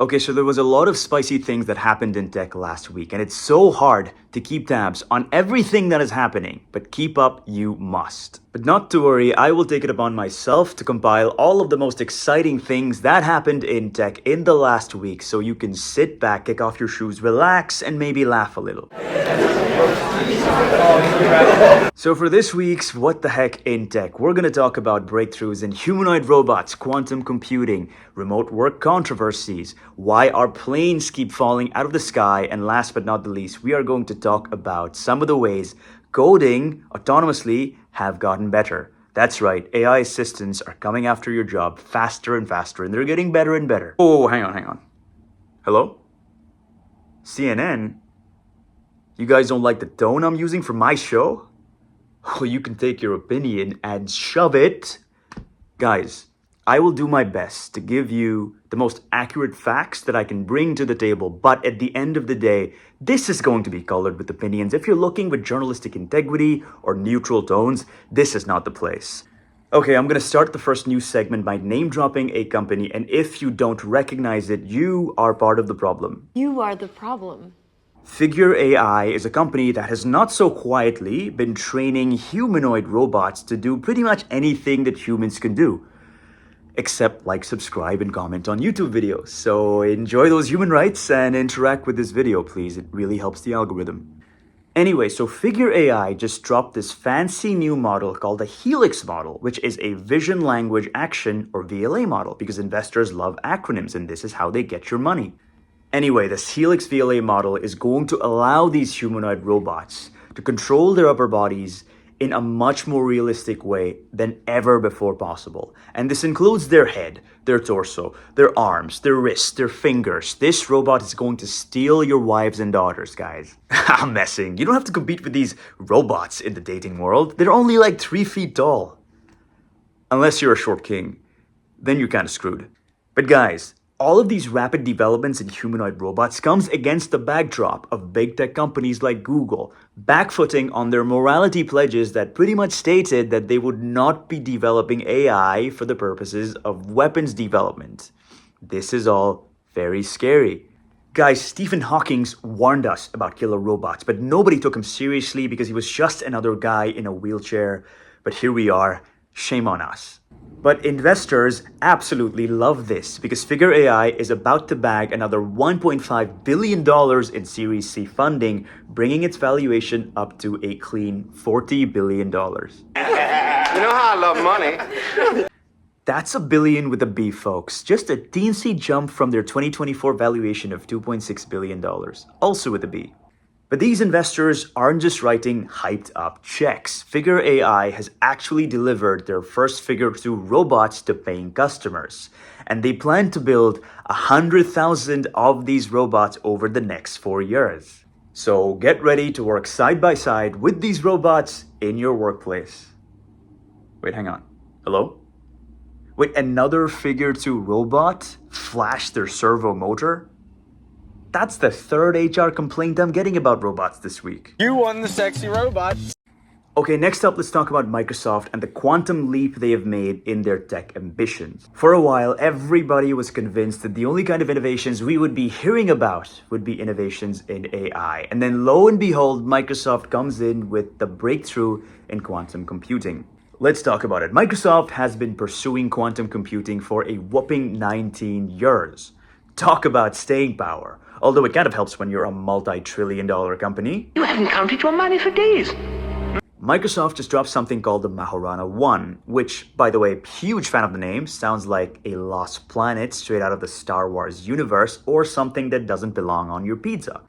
Okay, so there was a lot of spicy things that happened in tech last week, and it's so hard to keep tabs on everything that is happening, but keep up you must. But not to worry, I will take it upon myself to compile all of the most exciting things that happened in tech in the last week, so you can sit back, kick off your shoes, relax, and maybe laugh a little. So for this week's What the Heck in Tech, we're going to talk about breakthroughs in humanoid robots, quantum computing, remote work controversies, why our planes keep falling out of the sky, and last but not the least, we are going to talk about some of the ways coding autonomously have gotten better. That's right, AI assistants are coming after your job faster and faster, and they're getting better and better. Oh, hang on. Hello? CNN? You guys don't like the tone I'm using for my show? Well, you can take your opinion and shove it. Guys, I will do my best to give you the most accurate facts that I can bring to the table, but at the end of the day, this is going to be colored with opinions. If you're looking with journalistic integrity or neutral tones, this is not the place. Okay, I'm gonna start the first news segment by name-dropping a company, and if you don't recognize it, you are part of the problem. You are the problem. Figure AI is a company that has not so quietly been training humanoid robots to do pretty much anything that humans can do. Except like, subscribe, and comment on YouTube videos. So enjoy those human rights and interact with this video, please. It really helps the algorithm. Anyway, so Figure AI just dropped this fancy new model called the Helix model, which is a vision language action or VLA model, because investors love acronyms and this is how they get your money. Anyway, this Helix VLA model is going to allow these humanoid robots to control their upper bodies in a much more realistic way than ever before possible. And this includes their head, their torso, their arms, their wrists, their fingers. This robot is going to steal your wives and daughters, guys. I'm messing. You don't have to compete with these robots in the dating world. They're only like 3 feet tall. Unless you're a short king. Then you're kind of screwed. But guys, all of these rapid developments in humanoid robots comes against the backdrop of big tech companies like Google backfooting on their morality pledges that pretty much stated that they would not be developing AI for the purposes of weapons development. This is all very scary. Guys, Stephen Hawking warned us about killer robots, but nobody took him seriously because he was just another guy in a wheelchair. But here we are. Shame on us. But investors absolutely love this because Figure AI is about to bag another $1.5 billion in Series C funding, bringing its valuation up to a clean $40 billion. You know how I love money. That's a billion with a B, folks. Just a teensy jump from their 2024 valuation of $2.6 billion, also with a B. But these investors aren't just writing hyped up checks. Figure AI has actually delivered their first Figure 2 robots to paying customers. And they plan to build 100,000 of these robots over the next 4 years. So get ready to work side by side with these robots in your workplace. Wait, hang on. Hello? Wait, another Figure 2 robot flashed their servo motor? That's the third HR complaint I'm getting about robots this week. You won the sexy robot. Okay, next up, let's talk about Microsoft and the quantum leap they have made in their tech ambitions. For a while, everybody was convinced that the only kind of innovations we would be hearing about would be innovations in AI. And then lo and behold, Microsoft comes in with the breakthrough in quantum computing. Let's talk about it. Microsoft has been pursuing quantum computing for a whopping 19 years. Talk about staying power. Although it kind of helps when you're a multi-trillion-dollar company. You haven't counted your money for days. Microsoft just dropped something called the Majorana 1, which, by the way, huge fan of the name, sounds like a lost planet straight out of the Star Wars universe or something that doesn't belong on your pizza.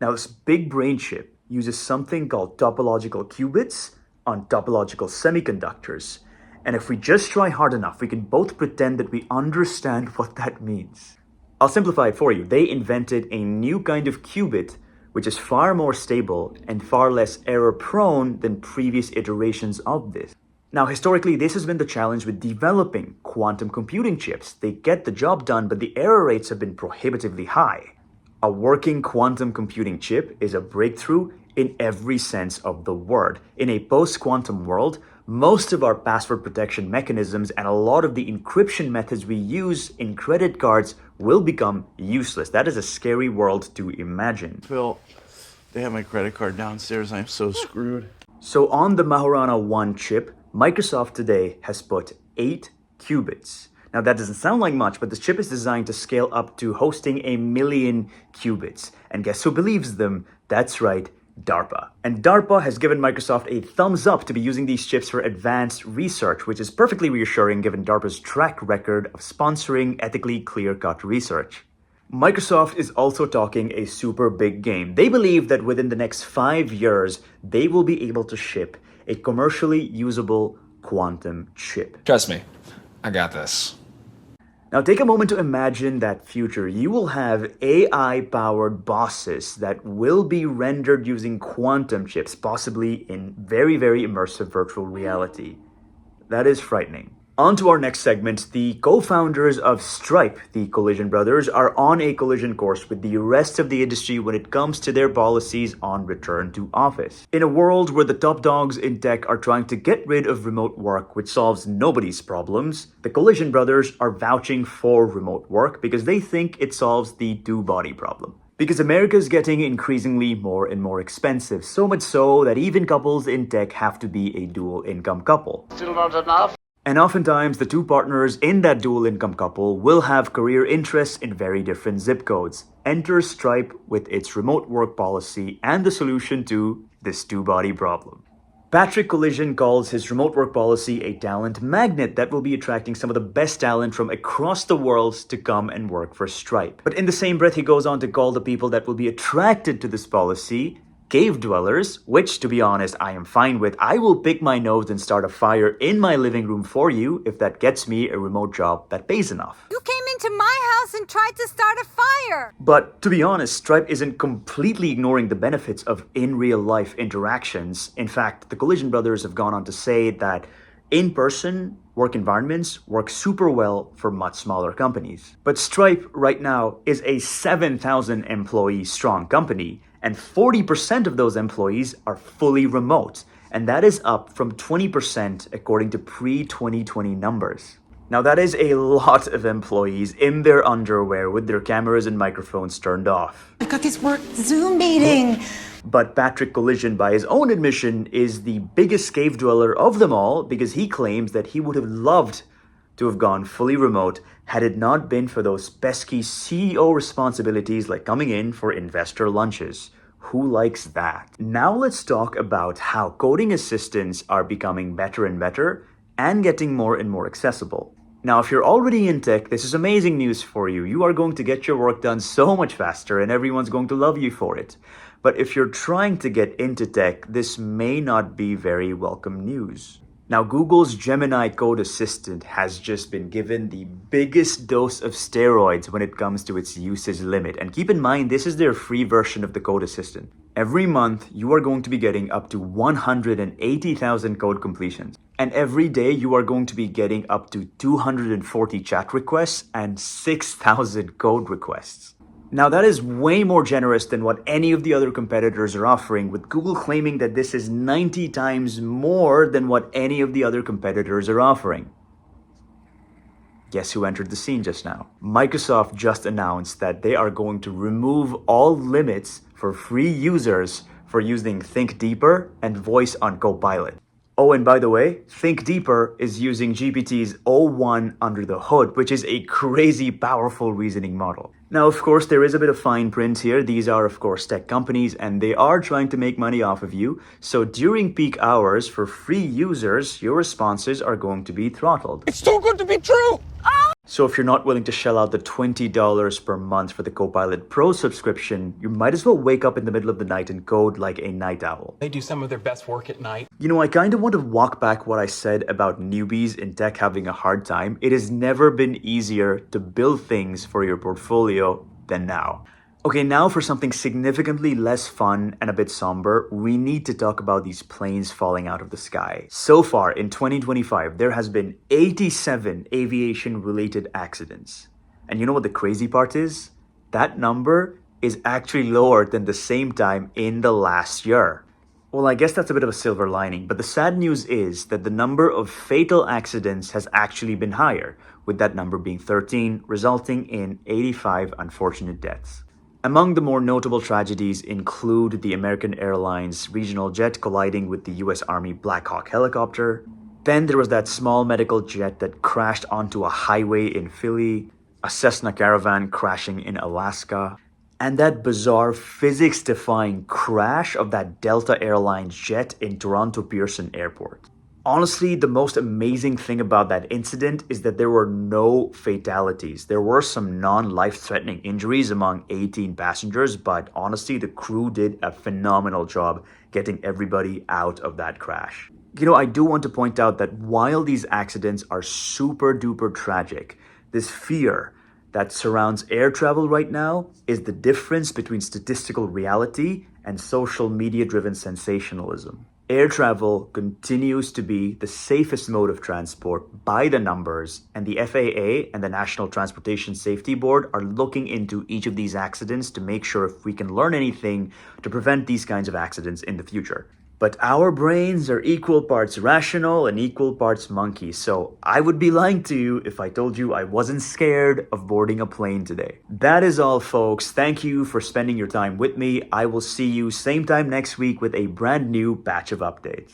Now, this big brain chip uses something called topological qubits on topological semiconductors. And if we just try hard enough, we can both pretend that we understand what that means. I'll simplify it for you. They invented a new kind of qubit which is far more stable and far less error-prone than previous iterations of this. Now, historically, this has been the challenge with developing quantum computing chips. They get the job done, but the error rates have been prohibitively high. A working quantum computing chip is a breakthrough in every sense of the word. In a post-quantum world, most of our password protection mechanisms and a lot of the encryption methods we use in credit cards will become useless. That is a scary world to imagine. Phil, they have my credit card downstairs. I'm so screwed. So on the Mahorana 1 chip, Microsoft today has put 8 qubits. Now that doesn't sound like much, but this chip is designed to scale up to hosting 1,000,000 qubits. And guess who believes them? That's right, DARPA. And DARPA has given Microsoft a thumbs up to be using these chips for advanced research, which is perfectly reassuring given DARPA's track record of sponsoring ethically clear-cut research. Microsoft is also talking a super big game. They believe that within the next 5 years, they will be able to ship a commercially usable quantum chip. Trust me, I got this. Now take a moment to imagine that future. You will have AI-powered bosses that will be rendered using quantum chips, possibly in very, very immersive virtual reality. That is frightening. On to our next segment. The co-founders of Stripe, the Collision brothers, are on a collision course with the rest of the industry when it comes to their policies on return to office. In a world where the top dogs in tech are trying to get rid of remote work, which solves nobody's problems, the Collision brothers are vouching for remote work because they think it solves the two-body problem. Because America is getting increasingly more and more expensive, so much so that even couples in tech have to be a dual income couple. Still not enough? And oftentimes, the two partners in that dual income couple will have career interests in very different zip codes. Enter Stripe with its remote work policy and the solution to this two-body problem. Patrick Collision calls his remote work policy a talent magnet that will be attracting some of the best talent from across the world to come and work for Stripe. But in the same breath, he goes on to call the people that will be attracted to this policy cave dwellers, which, to be honest, I am fine with. I will pick my nose and start a fire in my living room for you if that gets me a remote job that pays enough. You came into my house and tried to start a fire. But to be honest, Stripe isn't completely ignoring the benefits of in-real-life interactions. In fact, the Collision brothers have gone on to say that in-person work environments work super well for much smaller companies. But Stripe right now is a 7,000 employee strong company, and 40% of those employees are fully remote, and that is up from 20% according to pre-2020 numbers. Now that is a lot of employees in their underwear with their cameras and microphones turned off. I've got this work Zoom meeting. But Patrick Collision, by his own admission, is the biggest cave dweller of them all because he claims that he would have loved to have gone fully remote had it not been for those pesky CEO responsibilities like coming in for investor lunches. Who likes that? Now let's talk about how coding assistants are becoming better and better and getting more and more accessible. Now, if you're already in tech, this is amazing news for you. You are going to get your work done so much faster and everyone's going to love you for it. But if you're trying to get into tech, this may not be very welcome news. Now, Google's Gemini Code Assistant has just been given the biggest dose of steroids when it comes to its usage limit. And keep in mind, this is their free version of the Code Assistant. Every month, you are going to be getting up to 180,000 code completions. And every day, you are going to be getting up to 240 chat requests and 6,000 code requests. Now that is way more generous than what any of the other competitors are offering, with Google claiming that this is 90 times more than what any of the other competitors are offering. Guess who entered the scene just now? Microsoft just announced that they are going to remove all limits for free users for using Think Deeper and Voice on Copilot. Oh, and by the way, Think Deeper is using GPT's o1 under the hood, which is a crazy powerful reasoning model. Now, of course, there is a bit of fine print here. These are, of course, tech companies, and they are trying to make money off of you. So during peak hours, for free users, your responses are going to be throttled. It's too good to be true! So if you're not willing to shell out the $20 per month for the Copilot Pro subscription, you might as well wake up in the middle of the night and code like a night owl. They do some of their best work at night. You know, I kind of want to walk back what I said about newbies in tech having a hard time. It has never been easier to build things for your portfolio than now. Okay, now for something significantly less fun and a bit somber, we need to talk about these planes falling out of the sky. So far, in 2025, there has been 87 aviation-related accidents. And you know what the crazy part is? That number is actually lower than the same time in the last year. Well, I guess that's a bit of a silver lining, but the sad news is that the number of fatal accidents has actually been higher, with that number being 13, resulting in 85 unfortunate deaths. Among the more notable tragedies include the American Airlines regional jet colliding with the US Army Black Hawk helicopter. Then there was that small medical jet that crashed onto a highway in Philly, a Cessna Caravan crashing in Alaska, and that bizarre physics-defying crash of that Delta Airlines jet in Toronto Pearson Airport. Honestly, the most amazing thing about that incident is that there were no fatalities. There were some non-life-threatening injuries among 18 passengers, but honestly, the crew did a phenomenal job getting everybody out of that crash. I do want to point out that while these accidents are super duper tragic, this fear that surrounds air travel right now is the difference between statistical reality and social media-driven sensationalism. Air travel continues to be the safest mode of transport by the numbers, and the FAA and the National Transportation Safety Board are looking into each of these accidents to make sure if we can learn anything to prevent these kinds of accidents in the future. But our brains are equal parts rational and equal parts monkey, so I would be lying to you if I told you I wasn't scared of boarding a plane today. That is all, folks. Thank you for spending your time with me. I will see you same time next week with a brand new batch of updates.